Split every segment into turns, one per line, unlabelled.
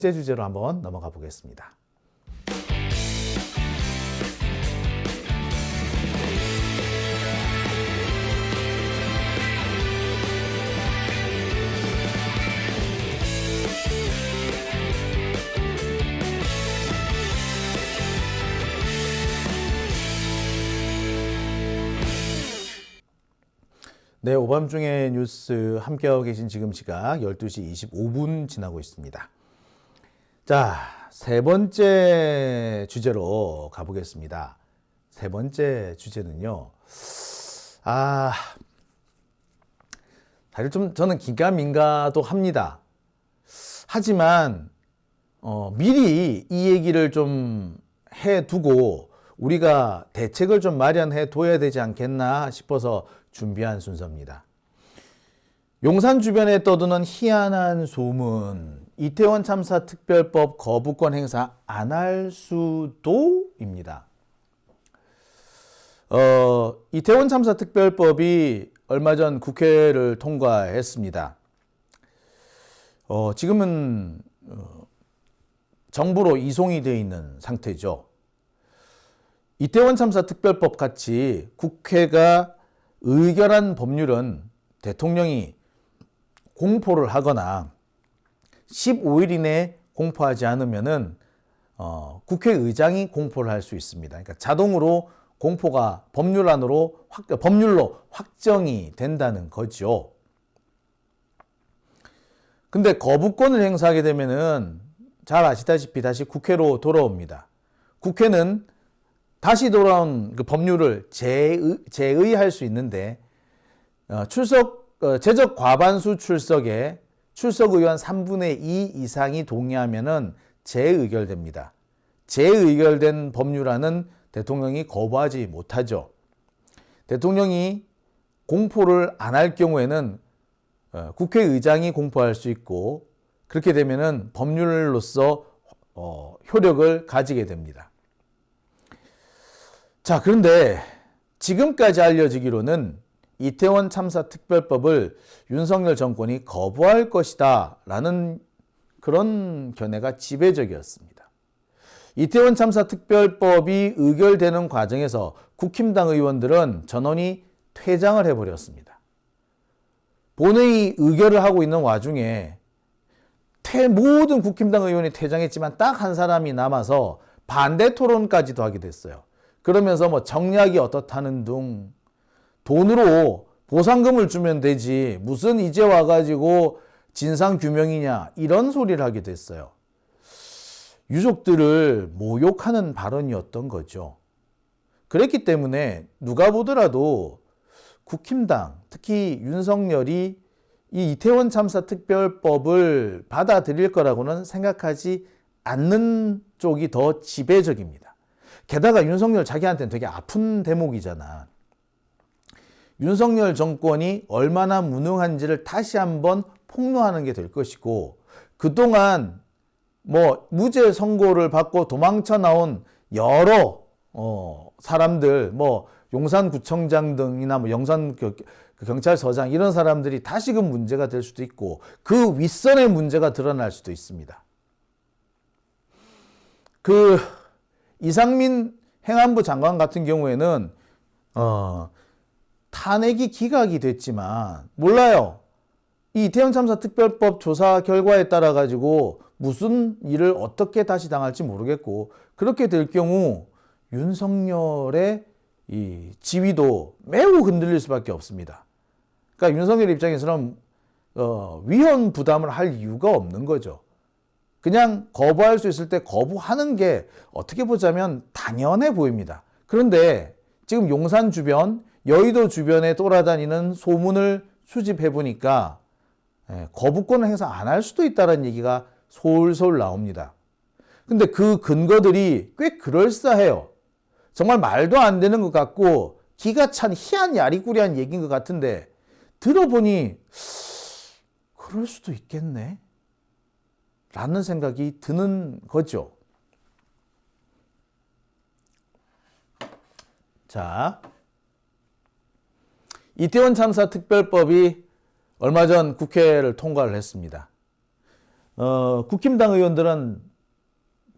제 주제로 한번 넘어가 보겠습니다. 네, 오밤중의 뉴스 함께하고 계신 지금 시각 12시 25분 지나고 있습니다. 자, 세 번째 주제로 가보겠습니다. 세 번째 주제는요. 사실 좀 저는 긴가민가도 합니다. 하지만 미리 이 얘기를 좀 해두고 우리가 대책을 좀 마련해 둬야 되지 않겠나 싶어서 준비한 순서입니다. 용산 주변에 떠도는 희한한 소문, 이태원 참사 특별법 거부권 행사 안 할 수도입니다. 이태원 참사 특별법이 얼마 전 국회를 통과했습니다. 지금은 정부로 이송이 되어 있는 상태죠. 이태원 참사 특별법 같이 국회가 의결한 법률은 대통령이 공포를 하거나 15일 이내에 공포하지 않으면은 국회의장이 공포를 할 수 있습니다. 그러니까 자동으로 공포가 법률로 확정이 된다는 거죠. 근데 거부권을 행사하게 되면은 잘 아시다시피 다시 국회로 돌아옵니다. 국회는 다시 돌아온 그 법률을 재의할 수 있는데 제적 과반수 출석에 출석 의원 3분의 2 이상이 동의하면은 재의결됩니다. 재의결된 법률안은 대통령이 거부하지 못하죠. 대통령이 공포를 안 할 경우에는 국회의장이 공포할 수 있고 그렇게 되면은 법률로서 효력을 가지게 됩니다. 자, 그런데 지금까지 알려지기로는 이태원 참사 특별법을 윤석열 정권이 거부할 것이다 라는 그런 견해가 지배적이었습니다. 이태원 참사 특별법이 의결되는 과정에서 국힘당 의원들은 전원이 퇴장을 해버렸습니다. 본회의 의결을 하고 있는 와중에 모든 국힘당 의원이 퇴장했지만 딱 한 사람이 남아서 반대 토론까지도 하게 됐어요. 그러면서 정략이 어떻다는 등 돈으로 보상금을 주면 되지 무슨 이제 와가지고 진상규명이냐 이런 소리를 하게 됐어요. 유족들을 모욕하는 발언이었던 거죠. 그랬기 때문에 누가 보더라도 국힘당, 특히 윤석열이 이 이태원 참사 특별법을 받아들일 거라고는 생각하지 않는 쪽이 더 지배적입니다. 게다가 윤석열 자기한테는 되게 아픈 대목이잖아. 윤석열 정권이 얼마나 무능한지를 다시 한번 폭로하는 게 될 것이고 그동안 무죄 선고를 받고 도망쳐 나온 여러 사람들 용산구청장 등이나 용산 경찰서장 이런 사람들이 다시금 문제가 될 수도 있고 그 윗선의 문제가 드러날 수도 있습니다. 이상민 행안부 장관 같은 경우에는 탄핵이 기각이 됐지만 몰라요. 이 이태원 참사 특별법 조사 결과에 따라 가지고 무슨 일을 어떻게 다시 당할지 모르겠고 그렇게 될 경우 윤석열의 이 지위도 매우 흔들릴 수밖에 없습니다. 그러니까 윤석열 입장에서는 위헌 부담을 할 이유가 없는 거죠. 그냥 거부할 수 있을 때 거부하는 게 어떻게 보자면 당연해 보입니다. 그런데 지금 용산 주변, 여의도 주변에 돌아다니는 소문을 수집해 보니까 거부권을 행사 안 할 수도 있다는 얘기가 솔솔 나옵니다. 근데 그 근거들이 꽤 그럴싸해요. 정말 말도 안 되는 것 같고 기가 찬 희한 야리꾸리한 얘기인 것 같은데 들어보니 그럴 수도 있겠네 라는 생각이 드는 거죠. 자, 이태원 참사 특별법이 얼마 전 국회를 통과를 했습니다. 국힘당 의원들은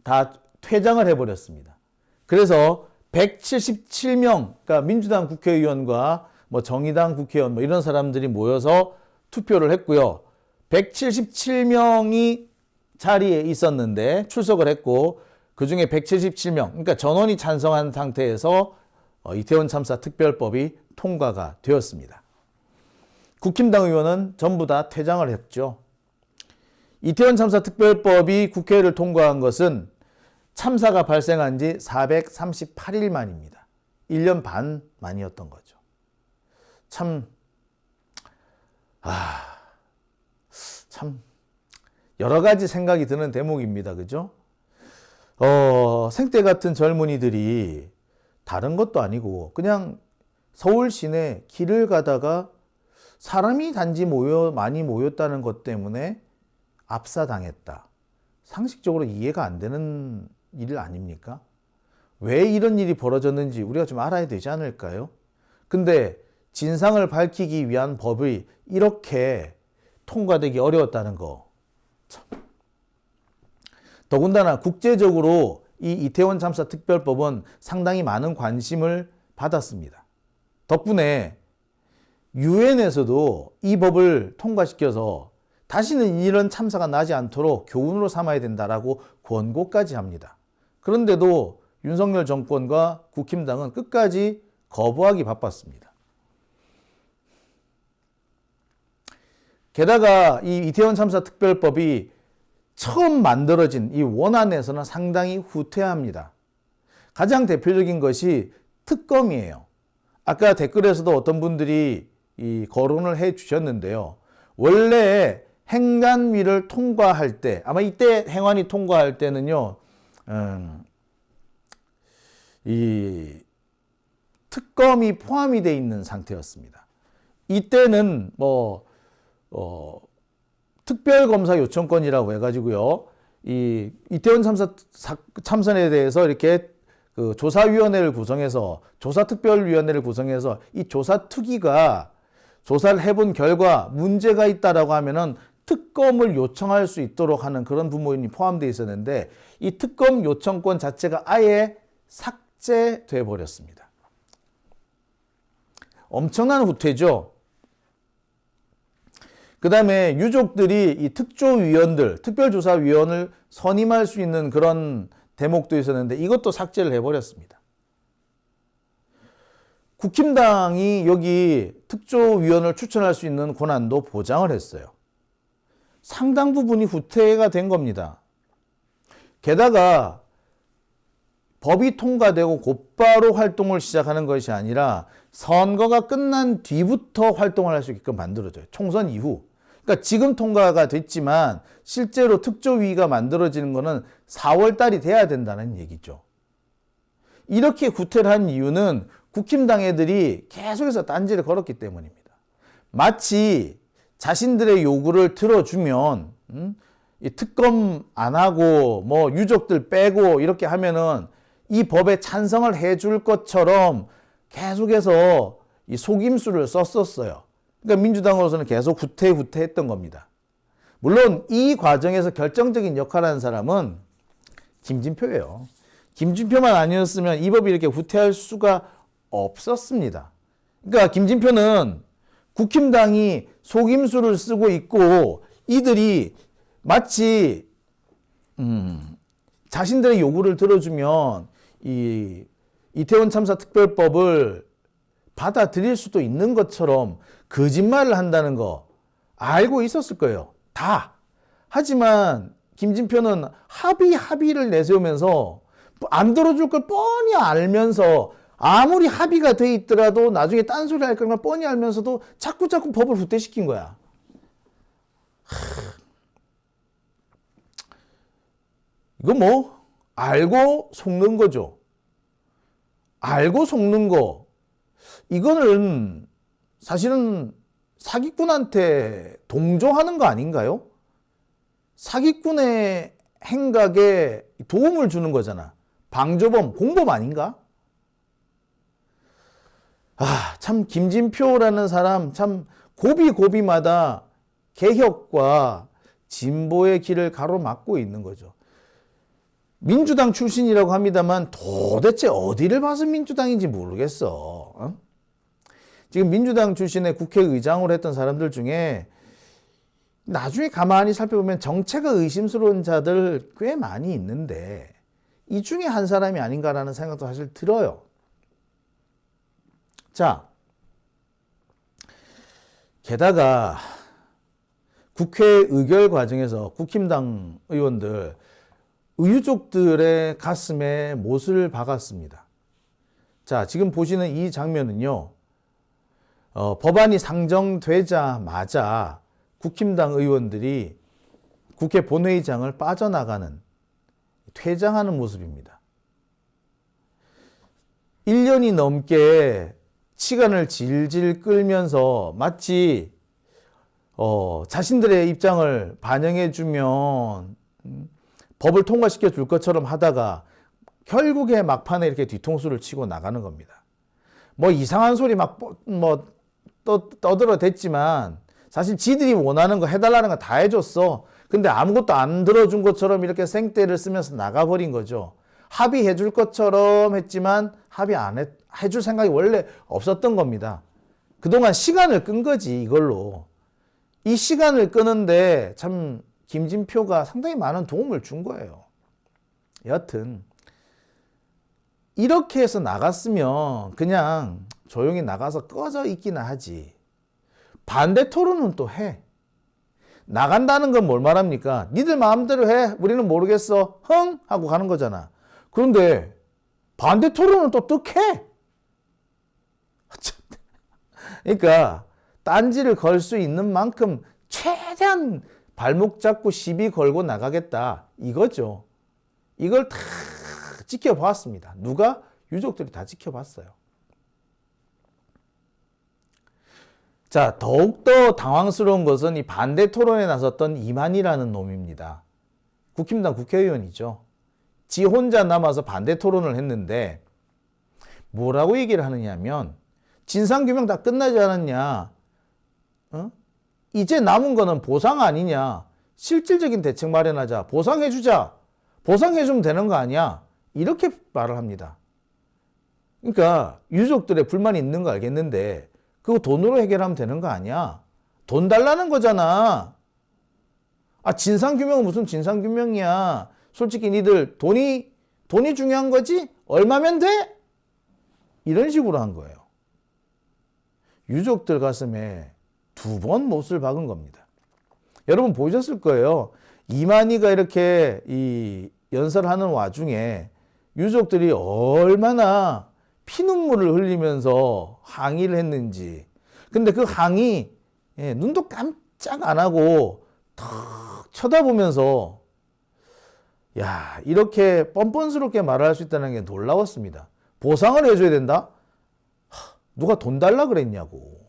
다 퇴장을 해버렸습니다. 그래서 177명, 그러니까 민주당 국회의원과 뭐 정의당 국회의원 뭐 이런 사람들이 모여서 투표를 했고요. 177명이 자리에 있었는데 출석을 했고 그 중에 177명, 그러니까 전원이 찬성한 상태에서 이태원 참사 특별법이 통과가 되었습니다. 국힘당 의원은 전부 다 퇴장을 했죠. 이태원 참사 특별법이 국회를 통과한 것은 참사가 발생한 지 438일 만입니다. 1년 반 만이었던 거죠. 참 여러 가지 생각이 드는 대목입니다. 그죠? 생때 같은 젊은이들이 다른 것도 아니고 그냥 서울 시내 길을 가다가 사람이 단지 많이 모였다는 것 때문에 압사당했다. 상식적으로 이해가 안 되는 일 아닙니까? 왜 이런 일이 벌어졌는지 우리가 좀 알아야 되지 않을까요? 근데 진상을 밝히기 위한 법이 이렇게 통과되기 어려웠다는 거. 참. 더군다나 국제적으로 이 이태원 참사 특별법은 상당히 많은 관심을 받았습니다. 덕분에 유엔에서도 이 법을 통과시켜서 다시는 이런 참사가 나지 않도록 교훈으로 삼아야 된다라고 권고까지 합니다. 그런데도 윤석열 정권과 국힘당은 끝까지 거부하기 바빴습니다. 게다가 이 이태원 참사 특별법이 처음 만들어진 이 원안에서는 상당히 후퇴합니다. 가장 대표적인 것이 특검이에요. 아까 댓글에서도 어떤 분들이 거론을 해 주셨는데요. 원래 행안위를 통과할 때, 아마 이때 행안위 통과할 때는요, 이 특검이 포함이 되어 있는 상태였습니다. 이때는 특별검사 요청권이라고 해가지고요, 이 이태원 참사에 대해서 이렇게 그 조사위원회를 구성해서 조사특별위원회를 구성해서 이 조사특위가 조사를 해본 결과 문제가 있다라고 하면은 특검을 요청할 수 있도록 하는 그런 부분이 포함되어 있었는데 이 특검 요청권 자체가 아예 삭제돼 버렸습니다. 엄청난 후퇴죠. 그 다음에 유족들이 이 특조위원들, 특별조사위원을 선임할 수 있는 그런 대목도 있었는데 이것도 삭제를 해버렸습니다. 국힘당이 여기 특조위원을 추천할 수 있는 권한도 보장을 했어요. 상당 부분이 후퇴가 된 겁니다. 게다가 법이 통과되고 곧바로 활동을 시작하는 것이 아니라 선거가 끝난 뒤부터 활동을 할 수 있게끔 만들어져요. 총선 이후. 그러니까 지금 통과가 됐지만 실제로 특조위가 만들어지는 것은 4월 달이 돼야 된다는 얘기죠. 이렇게 후퇴를 한 이유는 국힘당 애들이 계속해서 딴지를 걸었기 때문입니다. 마치 자신들의 요구를 들어주면 이 특검 안 하고 뭐 유족들 빼고 이렇게 하면은 이 법에 찬성을 해줄 것처럼 계속해서 이 속임수를 썼었어요. 그러니까 민주당으로서는 계속 후퇴했던 겁니다. 물론 이 과정에서 결정적인 역할을 한 사람은 김진표예요. 김진표만 아니었으면 이 법이 이렇게 후퇴할 수가 없었습니다. 그러니까 김진표는 국힘당이 속임수를 쓰고 있고 이들이 마치 자신들의 요구를 들어주면 이 이태원 참사 특별법을 받아들일 수도 있는 것처럼 거짓말을 한다는 거 알고 있었을 거예요. 다. 하지만 김진표는 합의를 내세우면서 안 들어줄 걸 뻔히 알면서 아무리 합의가 돼 있더라도 나중에 딴소리 할 걸 뻔히 알면서도 자꾸 법을 후퇴시킨 거야. 이거 뭐 알고 속는 거죠. 알고 속는 거. 이거는 사실은 사기꾼한테 동조하는 거 아닌가요? 사기꾼의 행각에 도움을 주는 거잖아. 방조범, 공범 아닌가? 참 김진표라는 사람 참 고비고비마다 개혁과 진보의 길을 가로막고 있는 거죠. 민주당 출신이라고 합니다만 도대체 어디를 봐서 민주당인지 모르겠어. 어? 지금 민주당 출신의 국회의장으로 했던 사람들 중에 나중에 가만히 살펴보면 정체가 의심스러운 자들 꽤 많이 있는데 이 중에 한 사람이 아닌가라는 생각도 사실 들어요. 자, 게다가 국회 의결 과정에서 국힘당 의원들 의유족들의 가슴에 못을 박았습니다. 자, 지금 보시는 이 장면은요, 법안이 상정되자마자 국힘당 의원들이 국회 본회의장을 빠져나가는, 퇴장하는 모습입니다. 1년이 넘게 시간을 질질 끌면서 마치 자신들의 입장을 반영해주면 법을 통과시켜 줄 것처럼 하다가 결국에 막판에 이렇게 뒤통수를 치고 나가는 겁니다. 뭐 이상한 소리 막 떠들어댔지만 사실 지들이 원하는 거 해달라는 거 다 해줬어. 근데 아무것도 안 들어준 것처럼 이렇게 생떼를 쓰면서 나가버린 거죠. 합의해 줄 것처럼 했지만 합의 안 해줄 생각이 원래 없었던 겁니다. 그동안 시간을 끈 거지, 이걸로. 이 시간을 끄는데 참 김진표가 상당히 많은 도움을 준 거예요. 여튼 이렇게 해서 나갔으면 그냥 조용히 나가서 꺼져 있기나 하지. 반대 토론은 또 해. 나간다는 건 뭘 말합니까? 니들 마음대로 해. 우리는 모르겠어. 흥! 하고 가는 거잖아. 그런데 반대 토론은 또 뜩해. 그러니까 딴지를 걸 수 있는 만큼 최대한 발목 잡고 시비 걸고 나가겠다. 이거죠. 이걸 다 지켜봤습니다. 누가? 유족들이 다 지켜봤어요. 자, 더욱더 당황스러운 것은 이 반대 토론에 나섰던 이만희라는 놈입니다. 국힘당 국회의원이죠. 지 혼자 남아서 반대 토론을 했는데 뭐라고 얘기를 하느냐면 진상규명 다 끝나지 않았냐. 이제 남은 거는 보상 아니냐. 실질적인 대책 마련하자. 보상해주자. 보상해주면 되는 거 아니야. 이렇게 말을 합니다. 그러니까 유족들의 불만이 있는 거 알겠는데 그거 돈으로 해결하면 되는 거 아니야. 돈 달라는 거잖아. 아, 진상규명은 무슨 진상규명이야. 솔직히 니들 돈이 중요한 거지? 얼마면 돼? 이런 식으로 한 거예요. 유족들 가슴에 2번 못을 박은 겁니다. 여러분 보셨을 거예요. 이만희가 이렇게 이 연설하는 와중에 유족들이 얼마나 피눈물을 흘리면서 항의를 했는지. 근데 그 항의 눈도 깜짝 안 하고 탁 쳐다보면서 야, 이렇게 뻔뻔스럽게 말할 수 있다는 게 놀라웠습니다. 보상을 해줘야 된다? 누가 돈 달라 그랬냐고.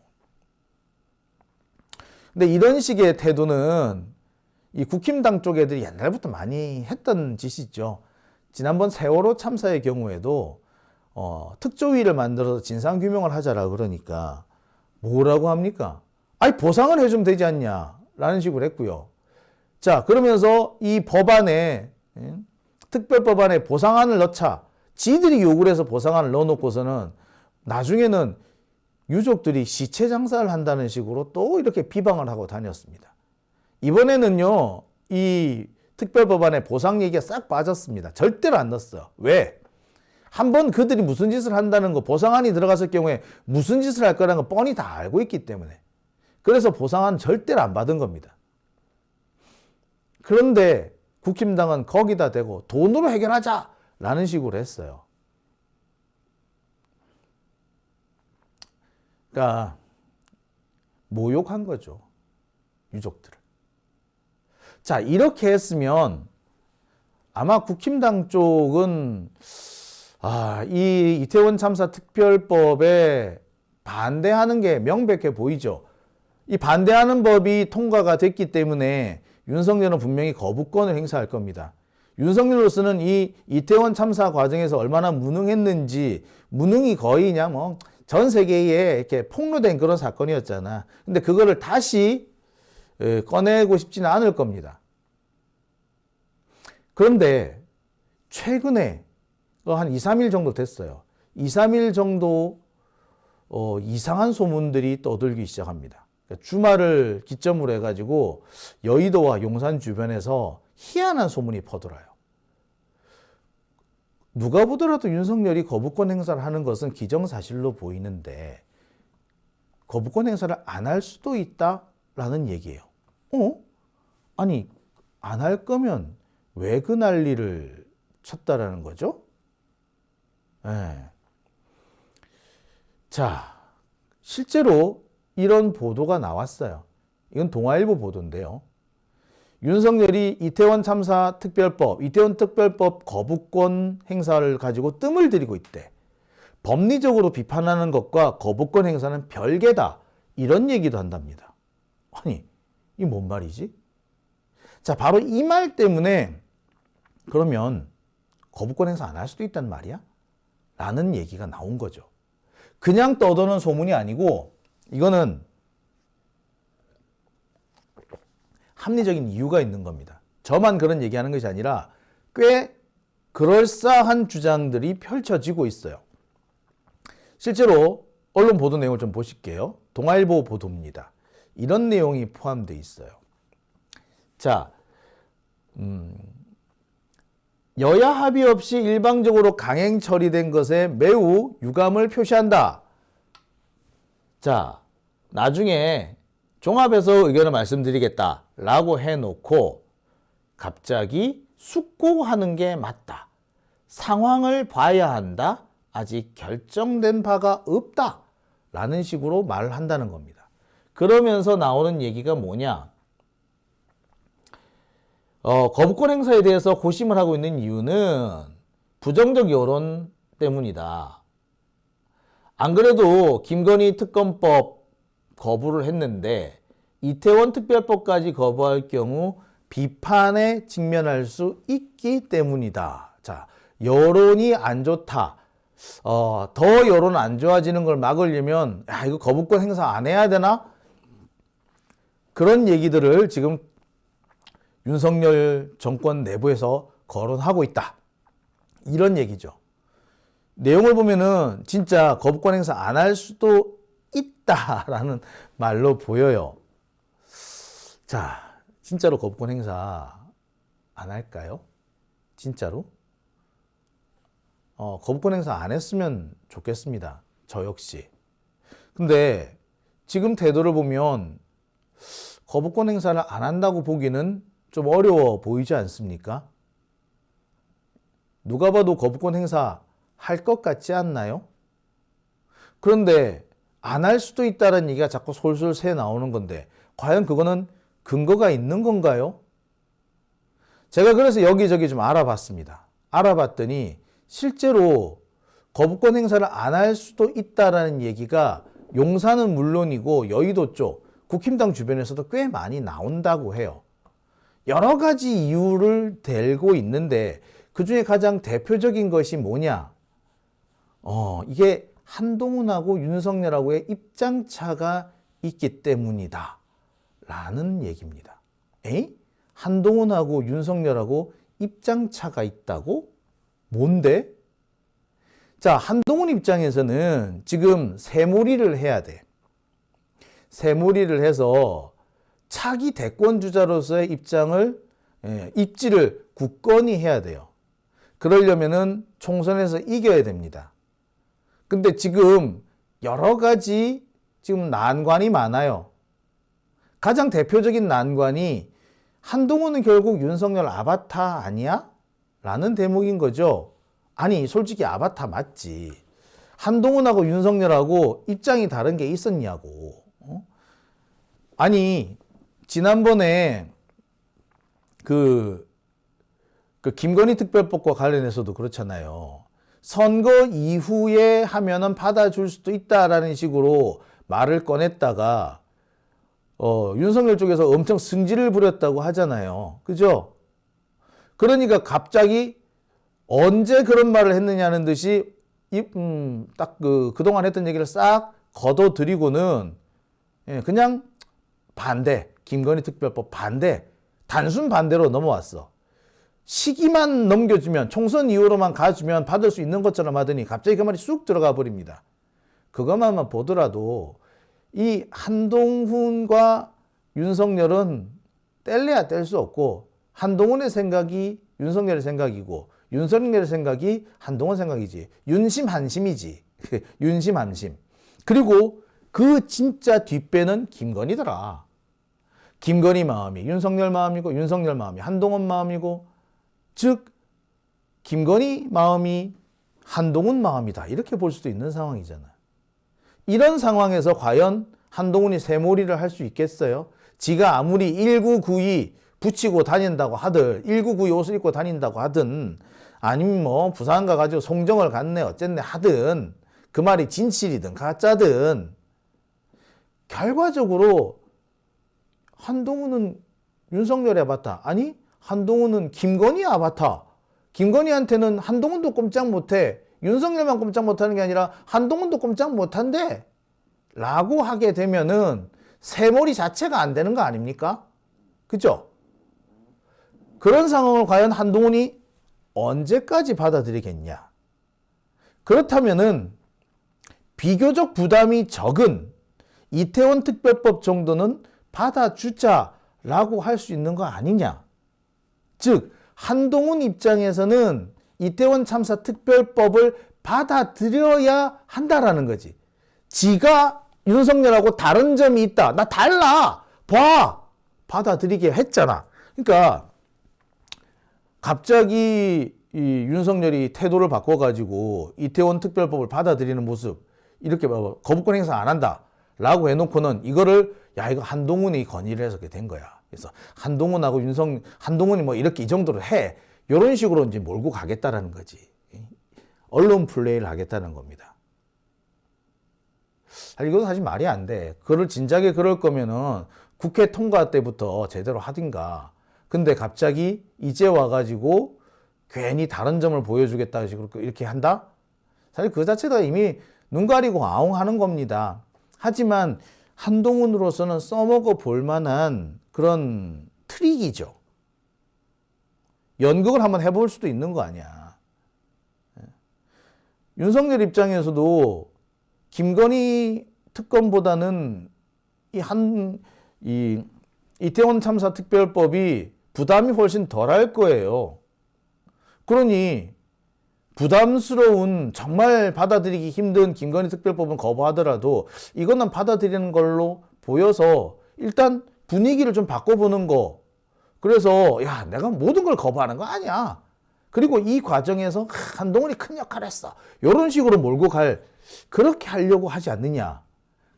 근데 이런 식의 태도는 이 국힘당 쪽 애들이 옛날부터 많이 했던 짓이죠. 지난번 세월호 참사의 경우에도 특조위를 만들어서 진상규명을 하자라 그러니까 뭐라고 합니까? 아니 보상을 해주면 되지 않냐 라는 식으로 했고요. 자, 그러면서 이 법안에 특별법안에 보상안을 넣자. 지들이 요구를 해서 보상안을 넣어놓고서는 나중에는 유족들이 시체 장사를 한다는 식으로 또 이렇게 비방을 하고 다녔습니다. 이번에는요, 이 특별법안에 보상 얘기가 싹 빠졌습니다. 절대로 안 넣었어요. 왜? 한번 그들이 무슨 짓을 한다는 거, 보상안이 들어갔을 경우에 무슨 짓을 할 거라는 거 뻔히 다 알고 있기 때문에. 그래서 보상안 절대로 안 받은 겁니다. 그런데 국힘당은 거기다 대고 돈으로 해결하자라는 식으로 했어요. 그러니까 모욕한 거죠. 유족들을. 자, 이렇게 했으면 아마 국힘당 쪽은 이 이태원 참사 특별법에 반대하는 게 명백해 보이죠. 이 반대하는 법이 통과가 됐기 때문에 윤석열은 분명히 거부권을 행사할 겁니다. 윤석열로서는 이 이태원 참사 과정에서 얼마나 무능했는지, 무능이 거의 그냥 전 세계에 이렇게 폭로된 그런 사건이었잖아. 근데 그거를 다시 꺼내고 싶지는 않을 겁니다. 그런데 최근에 한 2, 3일 정도 됐어요. 2, 3일 정도 이상한 소문들이 떠들기 시작합니다. 그러니까 주말을 기점으로 해가지고 여의도와 용산 주변에서 희한한 소문이 퍼돌아요. 누가 보더라도 윤석열이 거부권 행사를 하는 것은 기정사실로 보이는데 거부권 행사를 안 할 수도 있다라는 얘기예요. 아니, 안 할 거면 왜 그 난리를 쳤다라는 거죠? 네. 자, 실제로 이런 보도가 나왔어요. 이건 동아일보 보도인데요. 윤석열이 이태원 참사 특별법, 이태원 특별법 거부권 행사를 가지고 뜸을 들이고 있대. 법리적으로 비판하는 것과 거부권 행사는 별개다. 이런 얘기도 한답니다. 아니, 이 뭔 말이지? 자, 바로 이 말 때문에 그러면 거부권 행사 안 할 수도 있단 말이야? 라는 얘기가 나온 거죠. 그냥 떠도는 소문이 아니고 이거는 합리적인 이유가 있는 겁니다. 저만 그런 얘기하는 것이 아니라 꽤 그럴싸한 주장들이 펼쳐지고 있어요. 실제로 언론 보도 내용을 좀 보실게요. 동아일보 보도입니다. 이런 내용이 포함되어 있어요. 자, 여야 합의 없이 일방적으로 강행 처리된 것에 매우 유감을 표시한다. 자, 나중에 종합해서 의견을 말씀드리겠다라고 해놓고 갑자기 숙고하는 게 맞다. 상황을 봐야 한다. 아직 결정된 바가 없다. 라는 식으로 말을 한다는 겁니다. 그러면서 나오는 얘기가 뭐냐? 거부권 행사에 대해서 고심을 하고 있는 이유는 부정적 여론 때문이다. 안 그래도 김건희 특검법 거부를 했는데 이태원 특별법까지 거부할 경우 비판에 직면할 수 있기 때문이다. 자, 여론이 안 좋다. 더 여론 안 좋아지는 걸 막으려면 이거 거부권 행사 안 해야 되나? 그런 얘기들을 지금 윤석열 정권 내부에서 거론하고 있다. 이런 얘기죠. 내용을 보면은 진짜 거부권 행사 안 할 수도 있다라는 말로 보여요. 자, 진짜로 거부권 행사 안 할까요? 진짜로? 거부권 행사 안 했으면 좋겠습니다. 저 역시. 근데 지금 태도를 보면 거부권 행사를 안 한다고 보기는 좀 어려워 보이지 않습니까? 누가 봐도 거부권 행사 할 것 같지 않나요? 그런데 안 할 수도 있다는 얘기가 자꾸 솔솔 새 나오는 건데 과연 그거는 근거가 있는 건가요? 제가 그래서 여기저기 좀 알아봤습니다. 알아봤더니 실제로 거부권 행사를 안 할 수도 있다는 얘기가 용산은 물론이고 여의도 쪽 국힘당 주변에서도 꽤 많이 나온다고 해요. 여러 가지 이유를 들고 있는데 그중에 가장 대표적인 것이 뭐냐? 이게 한동훈하고 윤석열하고의 입장차가 있기 때문이다. 라는 얘기입니다. 한동훈하고 윤석열하고 입장차가 있다고? 뭔데? 자, 한동훈 입장에서는 지금 새몰이를 해야 돼. 새몰이를 해서 차기 대권주자로서의 입지를 굳건히 해야 돼요. 그러려면은 총선에서 이겨야 됩니다. 근데 지금 여러 가지 지금 난관이 많아요. 가장 대표적인 난관이 한동훈은 결국 윤석열 아바타 아니야? 라는 대목인 거죠. 아니, 솔직히 아바타 맞지. 한동훈하고 윤석열하고 입장이 다른 게 있었냐고. 아니, 지난번에 그 김건희 특별법과 관련해서도 그렇잖아요. 선거 이후에 하면은 받아줄 수도 있다라는 식으로 말을 꺼냈다가 윤석열 쪽에서 엄청 승질을 부렸다고 하잖아요. 그죠? 그러니까 갑자기 언제 그런 말을 했느냐는 듯이 딱 그동안 했던 얘기를 싹 걷어들이고는 그냥 반대. 김건희 특별법 반대, 단순 반대로 넘어왔어. 시기만 넘겨주면, 총선 이후로만 가주면 받을 수 있는 것처럼 하더니 갑자기 그 말이 쑥 들어가 버립니다. 그것만 보더라도 이 한동훈과 윤석열은 뗄래야 뗄 수 없고, 한동훈의 생각이 윤석열의 생각이고 윤석열의 생각이 한동훈 생각이지. 윤심한심이지. 윤심한심. 그리고 그 진짜 뒷배는 김건희더라. 김건희 마음이 윤석열 마음이고 윤석열 마음이 한동훈 마음이고, 즉 김건희 마음이 한동훈 마음이다, 이렇게 볼 수도 있는 상황이잖아. 이런 상황에서 과연 한동훈이 새몰이를 할 수 있겠어요? 지가 아무리 1992 붙이고 다닌다고 하든 1992 옷을 입고 다닌다고 하든 아니면 뭐 부산 가가지고 송정을 갔네 어쨌네 하든 그 말이 진실이든 가짜든 결과적으로 한동훈은 윤석열의 아바타, 아니 한동훈은 김건희 아바타, 김건희한테는 한동훈도 꼼짝 못해, 윤석열만 꼼짝 못하는 게 아니라 한동훈도 꼼짝 못한대 라고 하게 되면은 새몰이 자체가 안 되는 거 아닙니까? 그죠? 그런 상황을 과연 한동훈이 언제까지 받아들이겠냐? 그렇다면은 비교적 부담이 적은 이태원 특별법 정도는 받아주자라고 할 수 있는 거 아니냐? 즉 한동훈 입장에서는 이태원 참사 특별법을 받아들여야 한다라는 거지. 지가 윤석열하고 다른 점이 있다, 나 달라, 봐, 받아들이게 했잖아. 그러니까 갑자기 이 윤석열이 태도를 바꿔가지고 이태원 특별법을 받아들이는 모습, 이렇게 거부권 행사 안 한다 라고 해놓고는 이거를 야 이거 한동훈이 건의를 해서 그렇게 된 거야. 그래서 한동훈하고 한동훈이 뭐 이렇게 이 정도로 해, 이런 식으로 이제 몰고 가겠다라는 거지. 언론 플레이를 하겠다는 겁니다. 이것도 사실 말이 안 돼. 그걸 진작에 그럴 거면은 국회 통과 때부터 제대로 하든가. 근데 갑자기 이제 와가지고 괜히 다른 점을 보여주겠다 식으로 이렇게 한다? 사실 그 자체가 이미 눈 가리고 아웅하는 겁니다. 하지만 한동훈으로서는 써먹어 볼 만한 그런 트릭이죠. 연극을 한번 해볼 수도 있는 거 아니야. 윤석열 입장에서도 김건희 특검보다는 이태원 참사 특별법이 부담이 훨씬 덜할 거예요. 그러니 부담스러운, 정말 받아들이기 힘든 김건희 특별법은 거부하더라도 이거는 받아들이는 걸로 보여서 일단 분위기를 좀 바꿔보는 거. 그래서 야 내가 모든 걸 거부하는 거 아니야. 그리고 이 과정에서 한동훈이 큰 역할을 했어, 이런 식으로 몰고 갈, 그렇게 하려고 하지 않느냐.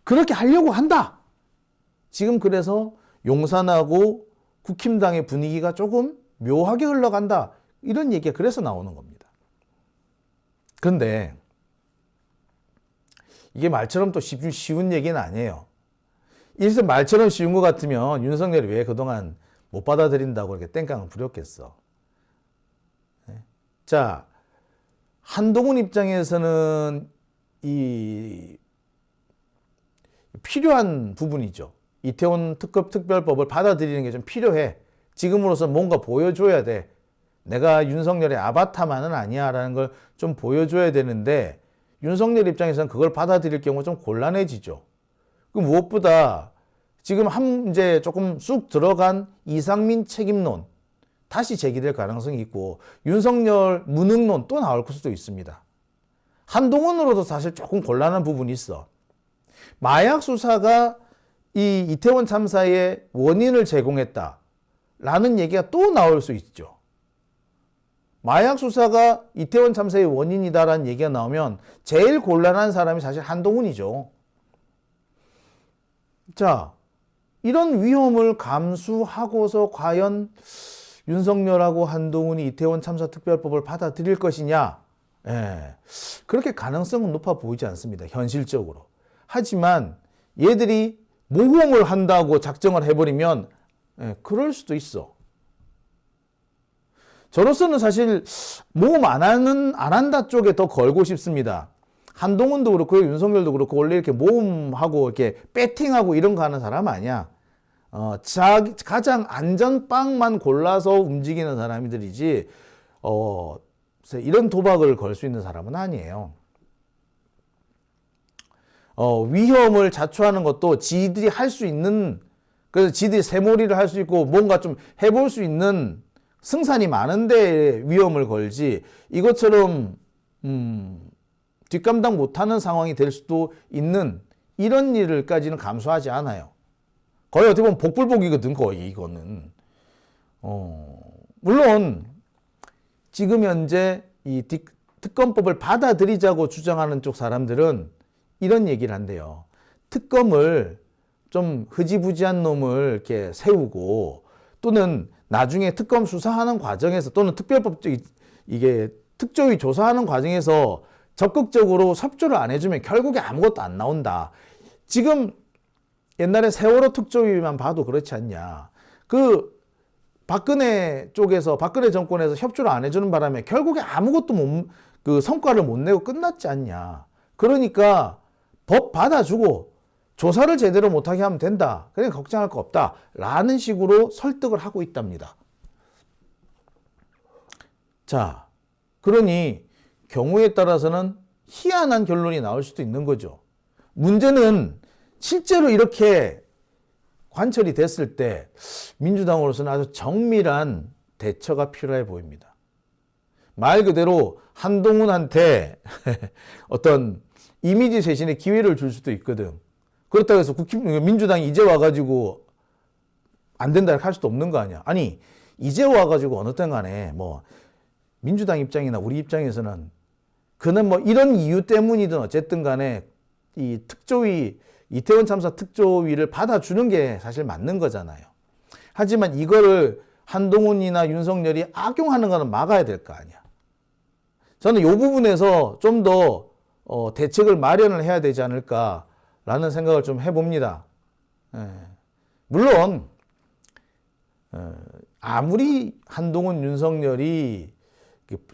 그렇게 하려고 한다. 지금 그래서 용산하고 국힘당의 분위기가 조금 묘하게 흘러간다, 이런 얘기가 그래서 나오는 겁니다. 그런데 이게 말처럼 또 쉬운 얘기는 아니에요. 이래서 말처럼 쉬운 것 같으면 윤석열이 왜 그동안 못 받아들인다고 이렇게 땡깡을 부렸겠어. 자, 한동훈 입장에서는 이 필요한 부분이죠. 이태원 특별법을 받아들이는 게 좀 필요해. 지금으로서 뭔가 보여줘야 돼. 내가 윤석열의 아바타만은 아니야 라는 걸 좀 보여줘야 되는데 윤석열 입장에서는 그걸 받아들일 경우 좀 곤란해지죠. 그 무엇보다 지금 이제 조금 쑥 들어간 이상민 책임론 다시 제기될 가능성이 있고, 윤석열 무능론 또 나올 수도 있습니다. 한동훈으로도 사실 조금 곤란한 부분이 있어. 마약 수사가 이 이태원 참사의 원인을 제공했다라는 얘기가 또 나올 수 있죠. 마약 수사가 이태원 참사의 원인이다라는 얘기가 나오면 제일 곤란한 사람이 사실 한동훈이죠. 자, 이런 위험을 감수하고서 과연 윤석열하고 한동훈이 이태원 참사 특별법을 받아들일 것이냐? 그렇게 가능성은 높아 보이지 않습니다, 현실적으로. 하지만 얘들이 모험을 한다고 작정을 해버리면 그럴 수도 있어. 저로서는 사실 모험 안 한다 쪽에 더 걸고 싶습니다. 한동훈도 그렇고 윤석열도 그렇고 원래 이렇게 모험하고 이렇게 배팅하고 이런 거 하는 사람 아니야. 가장 안전빵만 골라서 움직이는 사람들이지 이런 도박을 걸 수 있는 사람은 아니에요. 위험을 자초하는 것도 지들이 할 수 있는, 그래서 지들이 새몰이를 할 수 있고 뭔가 좀 해볼 수 있는 승산이 많은데 위험을 걸지, 이것처럼 뒷감당 못하는 상황이 될 수도 있는 이런 일을까지는 감수하지 않아요. 거의 어떻게 보면 복불복이거든, 거의 이거는. 물론 지금 현재 이 특검법을 받아들이자고 주장하는 쪽 사람들은 이런 얘기를 한대요. 특검을 좀 흐지부지한 놈을 이렇게 세우고, 또는 나중에 특검 수사하는 과정에서, 또는 특별법 이게 특조위 조사하는 과정에서 적극적으로 협조를 안 해주면 결국에 아무것도 안 나온다. 지금 옛날에 세월호 특조위만 봐도 그렇지 않냐. 그 박근혜 쪽에서, 박근혜 정권에서 협조를 안 해주는 바람에 결국에 아무것도 그 성과를 못 내고 끝났지 않냐. 그러니까 법 받아주고 조사를 제대로 못하게 하면 된다. 그냥 걱정할 거 없다. 라는 식으로 설득을 하고 있답니다. 자, 그러니 경우에 따라서는 희한한 결론이 나올 수도 있는 거죠. 문제는 실제로 이렇게 관철이 됐을 때 민주당으로서는 아주 정밀한 대처가 필요해 보입니다. 말 그대로 한동훈한테 어떤 이미지 쇄신의 기회를 줄 수도 있거든. 그렇다고 해서 민주당이 이제 와가지고 안 된다 이렇게 할 수도 없는 거 아니야. 아니, 이제 와가지고 어느 땐 간에 뭐 민주당 입장이나 우리 입장에서는 그는 뭐 이런 이유 때문이든 어쨌든 간에 이 특조위, 이태원 참사 특조위를 받아주는 게 사실 맞는 거잖아요. 하지만 이거를 한동훈이나 윤석열이 악용하는 거는 막아야 될 거 아니야. 저는 이 부분에서 좀 더 대책을 마련을 해야 되지 않을까라는 생각을 좀 해봅니다. 물론 아무리 한동훈, 윤석열이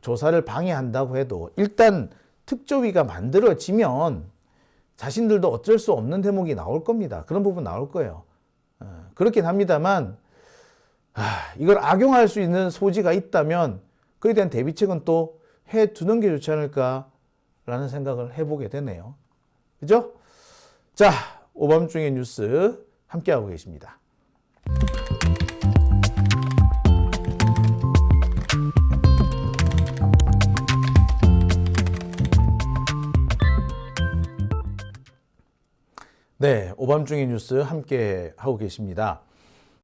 조사를 방해한다고 해도 일단 특조위가 만들어지면 자신들도 어쩔 수 없는 대목이 나올 겁니다. 그런 부분 나올 거예요. 그렇긴 합니다만 이걸 악용할 수 있는 소지가 있다면 그에 대한 대비책은 또 해두는 게 좋지 않을까라는 생각을 해보게 되네요. 그죠? 자, 오밤중의 뉴스 함께하고 계십니다. 네, 오밤중의 뉴스 함께 하고 계십니다.